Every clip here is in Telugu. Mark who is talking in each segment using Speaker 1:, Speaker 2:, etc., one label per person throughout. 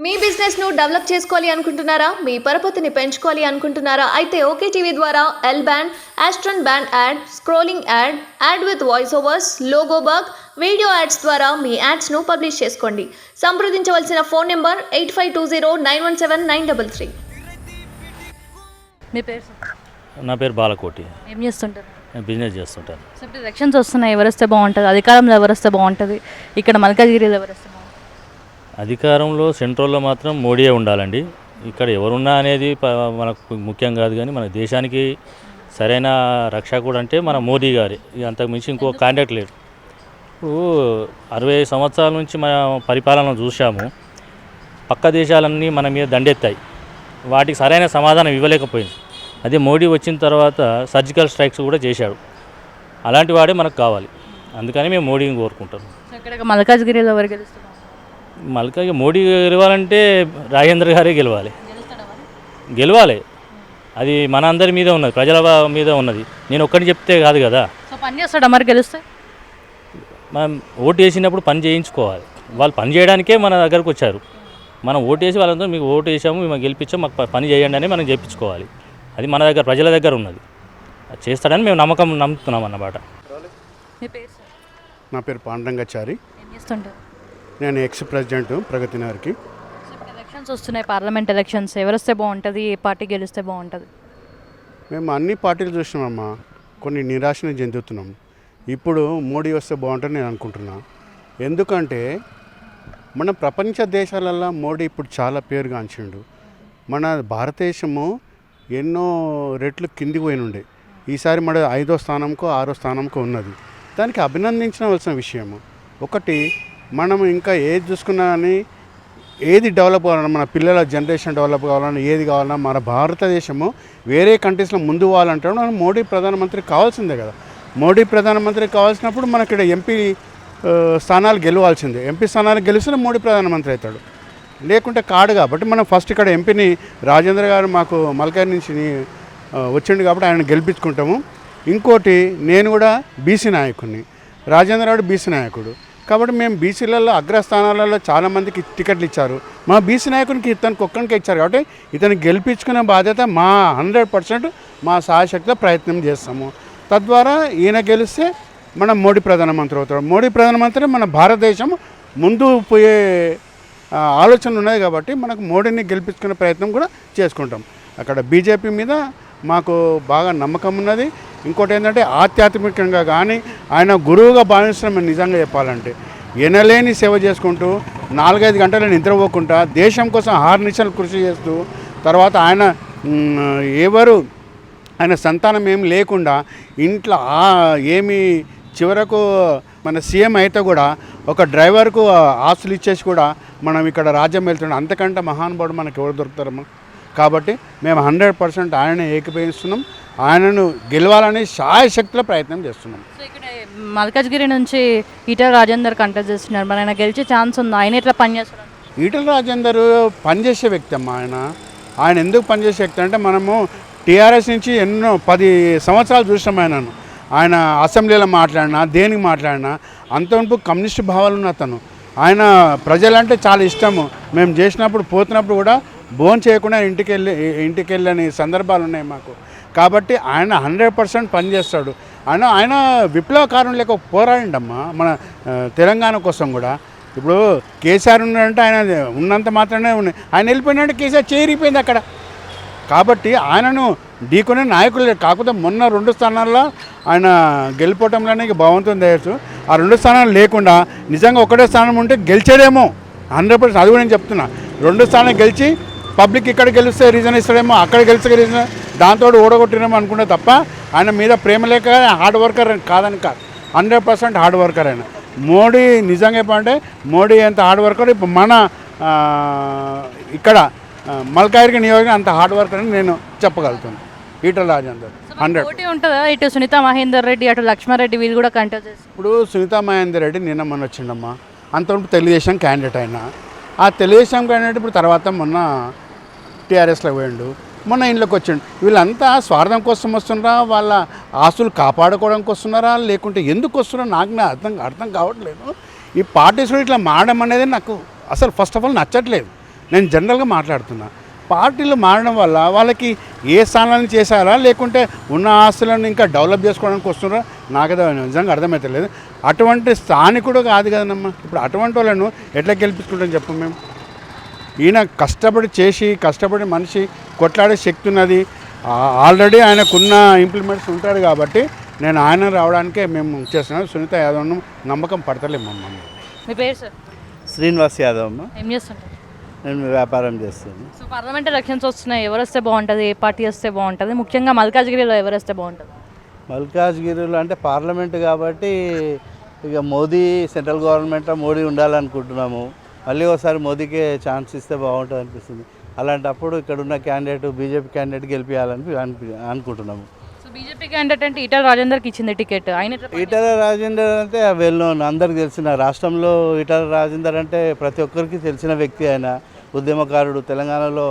Speaker 1: మీ బిజినెస్ ను డెవలప్ చేసుకోవాలి అనుకుంటున్నారా? మీ పరపతిని పెంచుకోవాలి అనుకుంటున్నారా? అయితే ఓకే టీవీ ద్వారా L band, aston band ad, scrolling ad, ad with voice overs, logo bug, video ads ద్వారా మీ యాడ్స్ ను పబ్లిష్ చేసుకోండి. సంప్రదించవలసిన ఫోన్ నెంబర్ 8520917933.
Speaker 2: మీ పేరు?
Speaker 3: నా పేరు బాలకోటి.
Speaker 2: ఏం చేస్తుంటారు?
Speaker 3: నేను బిజినెస్ చేస్తుంటాను.
Speaker 2: సో ఇప్పుడు ఎలక్షన్స్ వస్తున్నాయి, ఎవరు వస్తే బాగుంటుంది? అధికారంలో ఎవరు వస్తే బాగుంటుంది? ఇక్కడ మల్కాజ్గిరిలో ఎవరు వస్తే బాగుంటుంది?
Speaker 3: అధికారంలో సెంట్రల్లో మాత్రం మోడీయే ఉండాలండి. ఇక్కడ ఎవరున్నా అనేది మనకు ముఖ్యం కాదు, కానీ మన దేశానికి సరైన రక్షకుడు అంటే మన మోదీ గారి, అంతకు మించి ఇంకో కాంటాక్ట్ లేడు. ఇప్పుడు 60 సంవత్సరాల నుంచి మన పరిపాలన చూసాము. పక్క దేశాలన్నీ మన మీద దండెత్తాయి, వాటికి సరైన సమాధానం ఇవ్వలేకపోయింది. అదే మోడీ వచ్చిన తర్వాత సర్జికల్ స్ట్రైక్స్ కూడా చేశాడు. అలాంటి వాడే మనకు కావాలి, అందుకని మేము మోడీని కోరుకుంటాం.
Speaker 2: సో ఇక్కడ మల్కాజ్గిరిలో ఎవరు గెలుస్తారు?
Speaker 3: మల్కాజ్గిరి మోడీ గెలవాలంటే రాజేంద్ర గారే గెలవాలి. అది మన అందరి మీద ఉన్నది, ప్రజల మీద ఉన్నది. నేను ఒక్కడిని చెప్తే కాదు కదా.
Speaker 2: సో పని చేస్తాడా మరి గెలుస్తే?
Speaker 3: మనం ఓటు వేసినప్పుడు పని చేయించుకోవాలి. వాళ్ళు పని చేయడానికే మన దగ్గరకు వచ్చారు. మనం ఓటు వేసి వాళ్ళంతా మీకు ఓటు వేసాము, మేము గెలిపించాము, మాకు పని చేయండి అని మనం చెప్పించుకోవాలి. అది మన దగ్గర, ప్రజల దగ్గర ఉన్నది. అది చేస్తాడని మేము నమ్ముతున్నాం అన్నమాట.
Speaker 2: మీ పేరు?
Speaker 4: నా పేరు పాండురంగాచారి.
Speaker 2: ఏం చేస్తుంటారు?
Speaker 4: నేను ఎక్స్ ప్రెసిడెంట్ ప్రగతి నగర్కి.
Speaker 2: సో ఇప్పుడు ఎలక్షన్స్ వస్తున్నాయి, పార్లమెంట్ ఎలక్షన్స్. ఎవరు వస్తే బాగుంటుంది? ఏ పార్టీ గెలిస్తే బాగుంటుంది?
Speaker 4: మేము అన్ని పార్టీలు చూసినామమ్మా, కొన్ని నిరాశను చెందుతున్నాం. ఇప్పుడు మోడీ వస్తే బాగుంటుందని నేను అనుకుంటున్నా. ఎందుకంటే మన ప్రపంచ దేశాలల్లో మోడీ ఇప్పుడు చాలా పేరుగాంచిండు. మన భారతదేశము ఎన్నో రెట్లు కిందికి పోయినుండే, ఈసారి మన 5వ స్థానంకో 6వ స్థానంకో ఉన్నది. దానికి అభినందించవలసిన విషయము. ఒకటి, మనం ఇంకా ఏది చూసుకున్నా కానీ ఏది డెవలప్ కావాలన్నా, మన పిల్లల జనరేషన్ డెవలప్ కావాలన్నా, ఏది కావాలన్నా మన భారతదేశము వేరే కంట్రీస్లో ముందు పోవాలంటే మనం మోడీ ప్రధానమంత్రి కావాల్సిందే కదా. మోడీ ప్రధానమంత్రి కావాల్సినప్పుడు మనకి ఇక్కడ ఎంపీ స్థానాలు గెలవాల్సిందే. ఎంపీ స్థానాలు గెలిస్తే మోడీ ప్రధానమంత్రి అవుతాడు, లేకుంటే కాడు. కాబట్టి మనం ఫస్ట్ ఇక్కడ ఎంపీని రాజేంద్ర గారు మాకు మల్కాజ్ నుంచి వచ్చిండు కాబట్టి ఆయన గెలిపించుకుంటాము. ఇంకోటి, నేను కూడా బీసీ నాయకుడిని, రాజేంద్ర గారు బీసీ నాయకుడు. కాబట్టి మేము బీసీలలో అగ్రస్థానాలలో చాలామందికి టికెట్లు ఇచ్చారు. మా బీసీ నాయకునికి ఇతనికి ఒక్కడికే ఇచ్చారు. కాబట్టి ఇతను గెలిపించుకునే బాధ్యత మా 100% మా సాయశక్తిలో ప్రయత్నం చేస్తాము. తద్వారా ఈయన గెలిస్తే మనం మోడీ ప్రధానమంత్రి అవుతాడు. మోడీ ప్రధానమంత్రి మన భారతదేశం ముందు పోయే ఆలోచనలు ఉన్నాయి కాబట్టి మనకు మోడీని గెలిపించుకునే ప్రయత్నం కూడా చేసుకుంటాం. అక్కడ బీజేపీ మీద మాకు బాగా నమ్మకం ఉన్నది. ఇంకోటి ఏంటంటే ఆధ్యాత్మికంగా కానీ ఆయన గురువుగా భావిస్తున్నాం. నిజంగా చెప్పాలంటే ఎనలేని సేవ చేసుకుంటూ 4-5 గంటలు నిద్రపోకుండా దేశం కోసం అహర్నిశలు కృషి చేస్తూ, తర్వాత ఆయన సంతానం ఏం లేకుండా ఇంట్లో ఏమి చివరకు మన సీఎం అయితే కూడా ఒక డ్రైవర్కు ఆస్తులు ఇచ్చేసి కూడా మనం ఇక్కడ రాజ్యం వెళ్తున్నాం. అంతకంటే మహానుభావుడు మనకు ఎవరు దొరుకుతారమ్మా. కాబట్టి మేము 100% ఆయనను ఏకీభవిస్తున్నాం. ఆయనను గెలవాలని శాయశక్తిలో ప్రయత్నం చేస్తున్నాం.
Speaker 2: సో ఇక్కడ మల్కాజ్గిరి నుంచి ఈటల రాజేందర్ కంటెస్ట్ చేస్తున్నారు, మరి ఆయన గెలిచే ఛాన్స్ ఉందా? ఆయన ఎట్లా పనిచేస్తారు?
Speaker 4: ఈటల రాజేందర్ పనిచేసే వ్యక్తి అమ్మా. ఆయన ఎందుకు పనిచేసే వ్యక్తి అంటే, మనము టీఆర్ఎస్ నుంచి ఎన్నో 10 సంవత్సరాలు చూసినాం ఆయనను. ఆయన అసెంబ్లీలో మాట్లాడినా, దేనికి మాట్లాడినా అంతవరకు కమ్యూనిస్ట్ భావాలు ఉన్న అతను. ఆయన ప్రజలంటే చాలా ఇష్టము. మేము చేసినప్పుడు పోతున్నప్పుడు కూడా భోజనం చేయకుండా ఇంటికి వెళ్ళని సందర్భాలు ఉన్నాయి మాకు. కాబట్టి ఆయన 100% పనిచేస్తాడు. ఆయన విప్లవకారుని లేక పోరాడిండమ్మా మన తెలంగాణ కోసం కూడా. ఇప్పుడు కేసీఆర్ ఉన్నాడంటే ఆయన ఉన్నంత మాత్రమే ఉన్నాయి, ఆయన వెళ్ళిపోయినట్టు కేసీఆర్ చేరిపోయింది అక్కడ. కాబట్టి ఆయనను ఢీకొనే నాయకులు లేరు. కాకపోతే మొన్న 2 స్థానాల్లో ఆయన గెలిపోవటంలోనే భగవంతుని దయచు. ఆ 2 స్థానాలు లేకుండా నిజంగా ఒకటే స్థానం ఉంటే గెలిచాడేమో 100%. అది కూడా నేను చెప్తున్నా. 2 స్థానాలు గెలిచి పబ్లిక్ ఇక్కడ గెలిస్తే రీజన్ ఇస్తాడేమో, అక్కడ గెలిస్తే రీజన్, దాంతో ఓడగొట్టినేమో అనుకుంటే తప్ప ఆయన మీద ప్రేమ లేక హార్డ్ వర్కర్ కాదని కాదు. 100% హార్డ్ వర్కర్ ఆయన. మోడీ నిజంగా చెప్పాలంటే మోడీ ఎంత హార్డ్ వర్కర్, ఇప్పుడు మన ఇక్కడ మల్కాజ్గిరి నియోజకవర్గం అంత హార్డ్ వర్కర్ అని నేను చెప్పగలుగుతాను. ఈటల రాజేందర్ 100.
Speaker 2: ఉంటుందా? ఇటు సునీత మహేందర్ రెడ్డి, అటు లక్ష్మారెడ్డి, వీళ్ళు కూడా కంటెస్ట్ చేస్తారు.
Speaker 4: ఇప్పుడు సునీత మహేందర్ రెడ్డి నిన్న మొన్న వచ్చిండమ్మా. అంతవరకు తెలుగుదేశం క్యాండిడేట్ అయినా, ఆ తెలుగుదేశం క్యాండిడేట్ ఇప్పుడు తర్వాత మొన్న టీఆర్ఎస్లో పోయిండు, మొన్న ఇంట్లోకి వచ్చిండు. వీళ్ళంతా స్వార్థం కోసం వస్తున్నారా, వాళ్ళ ఆస్తులు కాపాడుకోవడానికి వస్తున్నారా, లేకుంటే ఎందుకు వస్తున్నారో నాకు అర్థం కావట్లేదు. ఈ పార్టీస్ ఇట్లా మారడం అనేది నాకు అసలు ఫస్ట్ ఆఫ్ ఆల్ నచ్చట్లేదు. నేను జనరల్గా మాట్లాడుతున్నా. పార్టీలు మారడం వల్ల వాళ్ళకి ఏ స్థానాలను చేశారా లేకుంటే ఉన్న ఆస్తులను ఇంకా డెవలప్ చేసుకోవడానికి వస్తున్నారా నాకైతే నిజంగా అర్థమవుతలేదు. అటువంటి స్థానికుడు కాదు కదనమ్మా. ఇప్పుడు అటువంటి వాళ్ళను ఎట్లా గెలిపించుకుంటాం చెప్పం మేము. ఈయన కష్టపడి మనిషి కొట్లాడే శక్తి ఉన్నది. ఆల్రెడీ ఆయనకున్న ఇంప్లిమెంట్స్ ఉంటాడు కాబట్టి నేను ఆయన రావడానికే మేము చేస్తున్నాం. సునీత యాదవ్ను నమ్మకం పడతలేము అమ్మ.
Speaker 2: మీ పేరు సార్?
Speaker 5: శ్రీనివాస్ యాదవ్ అమ్మ.
Speaker 2: ఏం చేస్తుంటారు?
Speaker 5: నేను వ్యాపారం చేస్తాను.
Speaker 2: సో పార్లమెంట్ ఎలక్షన్స్ వస్తున్నాయి, ఎవరు వస్తే బాగుంటుంది, ఏ పార్టీ వస్తే బాగుంటుంది, ముఖ్యంగా మల్కాజ్గిరిలో ఎవరు వస్తే బాగుంటుంది?
Speaker 5: మల్కాజ్గిరిలో అంటే పార్లమెంట్ కాబట్టి ఇక మోదీ సెంట్రల్ గవర్నమెంట్లో మోడీ ఉండాలనుకుంటున్నాము. మళ్ళీ ఒకసారి మోదీకే ఛాన్స్ ఇస్తే బాగుంటుంది అనిపిస్తుంది. అలాంటప్పుడు ఇక్కడ ఉన్న క్యాండిడేట్ బీజేపీ క్యాండిడేట్ గెలిపించాలని అనుకుంటున్నాము.
Speaker 2: సో బీజేపీ క్యాండిడేట్ అంటే ఈటల రాజేందర్కి ఇచ్చింది టికెట్. ఆయన
Speaker 5: ఈటల రాజేందర్ అంటే వెల్ నోన్, అందరికి తెలిసిన, రాష్ట్రంలో ఈటల రాజేందర్ అంటే ప్రతి ఒక్కరికి తెలిసిన వ్యక్తి. ఆయన ఉద్యమకారుడు, తెలంగాణలో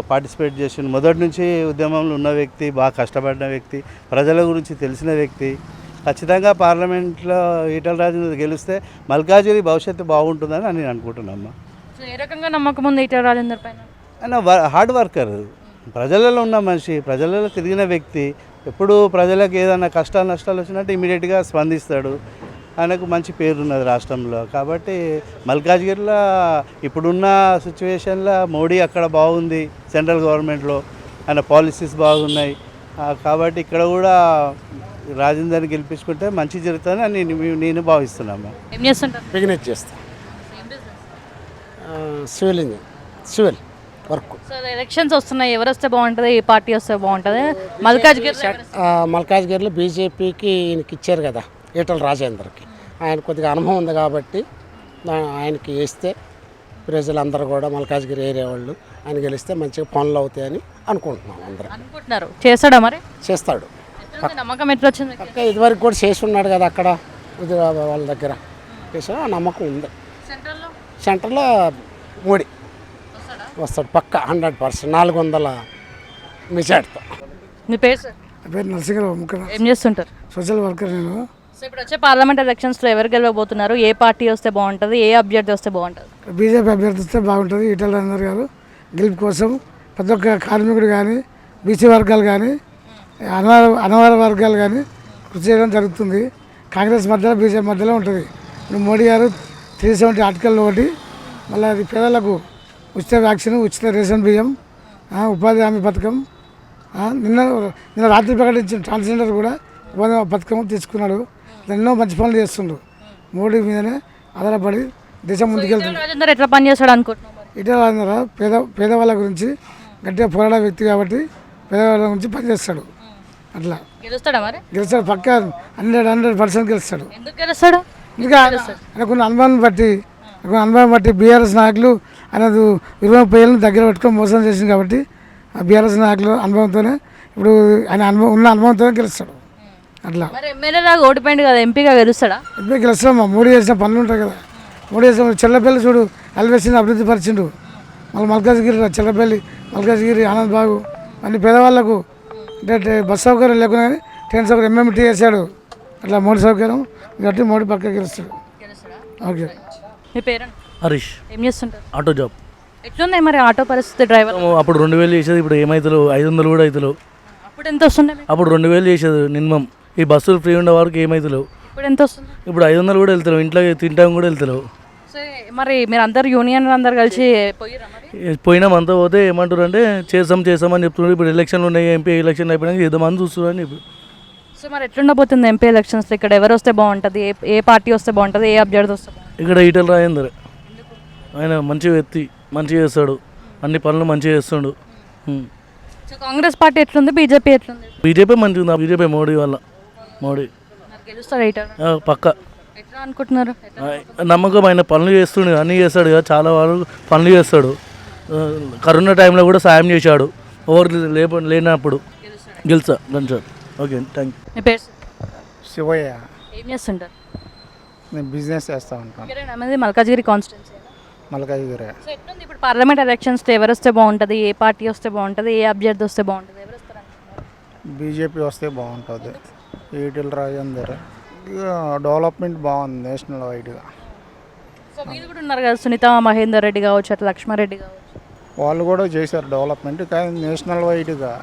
Speaker 5: పార్టిసిపేట్ చేసిన మొదటి నుంచి ఉద్యమంలో ఉన్న వ్యక్తి, బాగా కష్టపడిన వ్యక్తి, ప్రజల గురించి తెలిసిన వ్యక్తి. ఖచ్చితంగా పార్లమెంట్లో ఈటల రాజేందర్ గెలిస్తే మల్కాజ్గిరి భవిష్యత్తు బాగుంటుందని నేను అనుకుంటున్నాను.
Speaker 2: సో ఏ రకంగా నమ్మకం ఉంది ఈటల రాజేందర్ పైన?
Speaker 5: ఆయన హార్డ్ వర్కర్, ప్రజలలో ఉన్న మనిషి, ప్రజలలో తిరిగిన వ్యక్తి. ఎప్పుడు ప్రజలకు ఏదైనా కష్టాలు నష్టాలు వచ్చినట్టు ఇమీడియట్గా స్పందిస్తాడు. ఆయనకు మంచి పేరున్నది రాష్ట్రంలో. కాబట్టి మల్కాజ్గిరిలో ఇప్పుడున్న సిచ్యువేషన్లో మోడీ అక్కడ బాగుంది, సెంట్రల్ గవర్నమెంట్లో ఆయన పాలసీస్ బాగున్నాయి. కాబట్టి ఇక్కడ కూడా రాజేందర్ని గెలిపించుకుంటే మంచి జరుగుతుందని నేను భావిస్తున్నాను.
Speaker 2: ఏం చేస్తుంటారు?
Speaker 6: బిజినెస్ చేస్తాను. Civil work.
Speaker 2: సో ఎలక్షన్స్ వస్తున్నాయి, ఎవరు వస్తే బాగుంటుంది, ఏ పార్టీ వస్తే బాగుంటుంది?
Speaker 6: మల్కాజ్గిరిలో బీజేపీకి ఈయనకి ఇచ్చారు కదా, ఈటల రాజేందర్కి. ఆయన కొద్దిగా అనుభవం ఉంది కాబట్టి ఆయనకి వేస్తే ప్రజలందరూ కూడా మల్కాజ్గిరి ఏరియా వాళ్ళు ఆయన గెలిస్తే మంచిగా పనులు అవుతాయని అనుకుంటున్నాం. అందరూ
Speaker 2: అనుకుంటున్నారు. చేస్తాడా మరి?
Speaker 6: చేస్తాడు.
Speaker 2: నమ్మకం ఎట్లా వచ్చింది?
Speaker 6: పక్క ఇదివరకు కూడా చేసి ఉన్నాడు కదా అక్కడ వాళ్ళ దగ్గర, చేసా ఆ నమ్మకం ఉంది. సెంటర్లో మోడీ వస్తాడు పక్క 100%, 400 మెజార్టీతో.
Speaker 2: మీ పేరు సార్?
Speaker 7: పేరు నరసింహరావు ముక్కర.
Speaker 2: ఏం చేస్తుంటారు?
Speaker 7: సోషల్ వర్కర్ నేను.
Speaker 2: సో ఇప్పుడు వచ్చే పార్లమెంట్ ఎలక్షన్స్లో ఎవరు గెలవబోతున్నారు, ఏ పార్టీ వస్తే బాగుంటుంది, ఏ అభ్యర్థి వస్తే బాగుంటుంది?
Speaker 7: బీజేపీ అభ్యర్థి వస్తే బాగుంటుంది. ఈటల రాజేందర్ గారు గెలుపు కోసం ప్రతి ఒక్క కార్మికుడు కానీ, బీసీ వర్గాలు కానీ, అనవర వర్గాలు కానీ కృషి చేయడం జరుగుతుంది. కాంగ్రెస్ మధ్యలో బీజేపీ మధ్యలో ఉంటుంది. ఇప్పుడు మోడీ గారు 370 ఆర్టికల్ ఒకటి, మళ్ళీ అది పేదలకు ఉచిత వ్యాక్సిన్, ఉచిత రేషన్ బియ్యం, ఉపాధి హామీ పథకం, నిన్న రాత్రి ప్రకటించిన ట్రాన్స్జెండర్ కూడా ఉపాధి పథకం తీసుకున్నాడు. ఎన్నో మంచి పనులు చేస్తుండ్రు. మోడీ మీదనే ఆధారపడి దేశం ముందుకెళ్తుంది.
Speaker 2: రాజేందర్ ఎట్లా పని చేస్తాడు అనుకుంటున్నాం?
Speaker 7: ఈటల రాజేందర్ పేదవాళ్ళ గురించి గట్టిగా పోరాడే వ్యక్తి కాబట్టి పేదవాళ్ళ గురించి పనిచేస్తాడు. అట్లా
Speaker 2: గెలుస్తాడా మరి?
Speaker 7: గెలుస్తాడు పక్క 100% గెలుస్తాడు.
Speaker 2: ఎందుకు గెలుస్తాడు?
Speaker 7: ఇంకా ఆయనకున్న అనుభవం బట్టి బీఆర్ఎస్ నాయకులు ఆయనకు 20-30 ఏళ్ళని దగ్గర పెట్టుకొని మోసం చేసింది కాబట్టి ఆ బీఆర్ఎస్ నాయకులు అనుభవంతోనే ఇప్పుడు ఆయన ఉన్న అనుభవంతోనే గెలుస్తాడు. అట్లా
Speaker 2: మరి ఎమ్మెల్యే దాకా ఓడిపోయింది కదా, ఎంపీగా గెలుస్తాడా?
Speaker 7: ఎంపీ గెలుస్తామా? మోడీ చేసిన పనులు ఉంటాయి కదా. మోడీ చేసిన చెల్లపల్లి చూడు, ఎలివేషన్ అభివృద్ధి పరిచిండు. మళ్ళీ మల్కాజ్గిరి మల్కాజ్గిరి ఆనంద్ బాగు అన్ని పేదవాళ్ళకు అంటే బస్ సౌకర్యం లేకుండా కానీ ట్రైన్ సౌకర్యం ఎంఎంటీ చేశాడు. అట్లా మోడీ సౌకర్యం కాబట్టి మోడీ పక్క గెలుస్తాడు. ఓకే.
Speaker 2: మీ పేరు?
Speaker 8: హరీష్.
Speaker 2: ఏం చేస్తుంటారు?
Speaker 8: Auto job.
Speaker 2: ఎట్లున్నాయి మరి ఆటో పరిస్థితి? డ్రైవర్
Speaker 8: అప్పుడు 2000 చేసేది, ఇప్పుడు ఏమవుతారు 500 కూడా అవుతలేవు.
Speaker 2: అప్పుడు ఎంత వస్తుండే?
Speaker 8: అప్పుడు 2000 చేసేది మినిమం. ఈ బస్సులు ఫ్రీ ఉండే వారికి ఏమవుతలేవు.
Speaker 2: ఇప్పుడు ఎంత వస్తుంది?
Speaker 8: ఇప్పుడు 500 కూడా వెళ్తలేవు. ఇంట్లో తింటాం కూడా వెళ్తలేవు.
Speaker 2: మరి మీరు అందరు యూనియన్ అందరు కలిసి
Speaker 8: పోయినాం అంతా పోతే ఏమంటారు అంటే చేస్తామని చెప్తున్నారు. ఇప్పుడు ఎలక్షన్లు ఉన్నాయి, ఎంపీ ఎలక్షన్ అయిపోయినాక చేద్దామని చూస్తున్నారని చెప్పి.
Speaker 2: సో మరి ఎట్లుండబోతుంది ఎంపీ ఎలక్షన్స్? ఇక్కడ ఎవరు వస్తే బాగుంటుంది, ఏ పార్టీ వస్తే బాగుంటుంది, ఏ అభ్యర్థి వస్తే బాగుంటుంది?
Speaker 8: ఇక్కడ ఈటల రాజేందర్ ఆయన మంచి వ్యక్తి, మంచిగా చేస్తాడు, అన్ని పనులు మంచిగా చేస్తాడు.
Speaker 2: సో కాంగ్రెస్ పార్టీ ఎట్లుంది, బీజేపీ ఎట్లుంది?
Speaker 8: బీజేపీ మంచిగా ఉంది. బీజేపీ మోడీ వల్ల
Speaker 2: గెలుస్తాడు ఈటల
Speaker 8: పక్క.
Speaker 2: ఎట్లా అనుకుంటున్నారు?
Speaker 8: నమ్మకం, ఆయన పనులు చేస్తుండే, అన్నీ చేస్తాడు కదా, చాలా వరకు పనులు చేస్తాడు. కరోనా టైంలో కూడా సాయం చేశాడు. ఎవరు లేనప్పుడు గెలిచాడు. Okay, thank you.
Speaker 2: మీ పేరు?
Speaker 7: శివయ్య.
Speaker 2: ఏం చేస్తుంటారు?
Speaker 7: నేను బిజినెస్ చేస్తూ ఉంటాను.
Speaker 2: అనేది మల్కాజ్గిరి కాన్స్టిట్యున్సీ.
Speaker 7: మల్కాజ్గిరి.
Speaker 2: సో ఎట్లుంది ఇప్పుడు పార్లమెంట్ ఎలక్షన్స్? ఎవరు వస్తే బాగుంటుంది, ఏ పార్టీ వస్తే బాగుంటుంది, ఏ అభ్యర్థి వస్తే బాగుంటుంది, ఎవరు వస్తారు?
Speaker 7: బీజేపీ వస్తే బాగుంటుంది. ఈటల రాజేందర్ డెవలప్మెంట్ బాగుంది నేషనల్ వైడ్గా.
Speaker 2: సో మీరు కూడా ఉన్నారు కదా, సునీత మహేందర్ రెడ్డి కావచ్చు, అట్లా లక్ష్మారెడ్డి కావచ్చు.
Speaker 9: వాళ్ళు కూడా చేశారు డెవలప్మెంట్, కానీ నేషనల్ వైడ్గా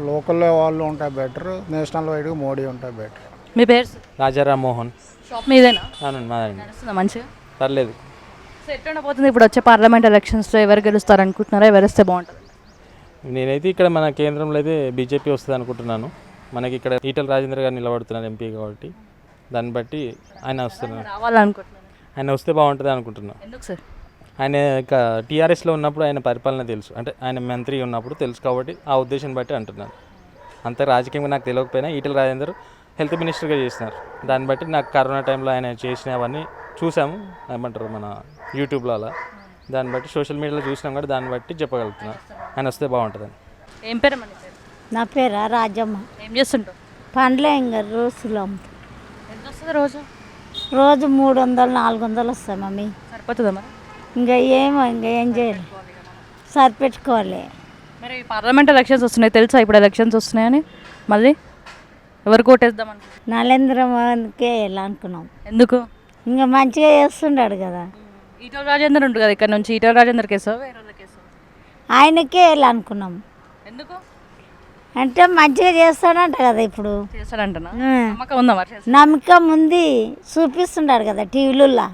Speaker 9: లోకల్లో వాళ్ళు ఉంటాయి బెటర్, నేషనల్ వైడ్గా మోడీ ఉంటాయి బెటర్.
Speaker 2: మీ పేరు సార్?
Speaker 10: రాజారాం మోహన్.
Speaker 2: షాప్ మీదేనా?
Speaker 10: అవునండి, మాదండి.
Speaker 2: నడుస్తుందా మంచిగా?
Speaker 10: పర్లేదు.
Speaker 2: సో ఎట్లుండబోతుంది ఇప్పుడు వచ్చే పార్లమెంట్ ఎలక్షన్స్లో ఎవరు గెలుస్తారు అనుకుంటున్నారా? ఎవరు వస్తే బాగుంటుంది?
Speaker 10: నేనైతే ఇక్కడ మన కేంద్రంలో అయితే బీజేపీ వస్తుంది అనుకుంటున్నాను. మనకి ఇక్కడ ఈటల రాజేందర్ గారు నిలబడుతున్నారు ఎంపీ కాబట్టి, దాన్ని బట్టి ఆయన వస్తున్నారు.
Speaker 2: రావాలనుకుంటున్నాను.
Speaker 10: ఆయన వస్తే బాగుంటుంది అనుకుంటున్నాను.
Speaker 2: ఎందుకు సార్?
Speaker 10: ఆయన ఇక టీఆర్ఎస్లో ఉన్నప్పుడు ఆయన పరిపాలన తెలుసు, అంటే ఆయన మంత్రి ఉన్నప్పుడు తెలుసు కాబట్టి ఆ ఉద్దేశం బట్టి అంటున్నాను. అంత రాజకీయంగా నాకు తెలియకపోయినా ఈటల రాజేందర్ హెల్త్ మినిస్టర్గా చేసినారు, దాన్ని బట్టి నాకు కరోనా టైంలో ఆయన చేసినవన్నీ చూసాము, ఏమంటారు మన యూట్యూబ్లో అలా, దాన్ని బట్టి సోషల్ మీడియాలో చూసినాం కూడా, దాన్ని బట్టి చెప్పగలుగుతున్నాను ఆయన వస్తే బాగుంటుందని.
Speaker 2: ఏం పేరు మన పేరు?
Speaker 11: నా పేరు రాజమ్మ.
Speaker 2: ఏం చేస్తుంటావు?
Speaker 11: పండ్లే ఇంకా రోజులు అమ్ముతాం.
Speaker 2: ఎంత వస్తుంది రోజు?
Speaker 11: రోజు 300-400 వస్తాయి మమ్మీ.
Speaker 2: సరిపోతుందా మరి?
Speaker 11: ఇంకా ఏం చేయాలి, సరిపెట్టుకోవాలి.
Speaker 2: మరి పార్లమెంట్ ఎలక్షన్స్ వస్తున్నాయి తెలుసా? ఇప్పుడు ఎలక్షన్స్ వస్తున్నాయని మళ్ళీ ఎవరు కోటేద్దాం అనుకుంటున్నాం?
Speaker 11: నరేంద్ర మోదీకే ఎలా అనుకున్నాం.
Speaker 2: ఎందుకు?
Speaker 11: ఇంకా మంచిగా చేస్తున్నాడు కదా.
Speaker 2: ఈటల రాజేందర్ ఉంటుంది కదా ఇక్కడ నుంచి, ఈటల రాజేందర్ కేసా వేరే కేసు?
Speaker 11: ఆయనకే ఎలా అనుకున్నాం.
Speaker 2: ఎందుకు
Speaker 11: అంటే మంచిగా చేస్తాడంట కదా ఇప్పుడు.
Speaker 2: చేస్తాడంటనా?
Speaker 11: ఆ.
Speaker 2: నమ్మకం ఉందా మరి?
Speaker 11: నమ్మకం ఉంది, చూపిస్తున్నాడు కదా టీవీలలో.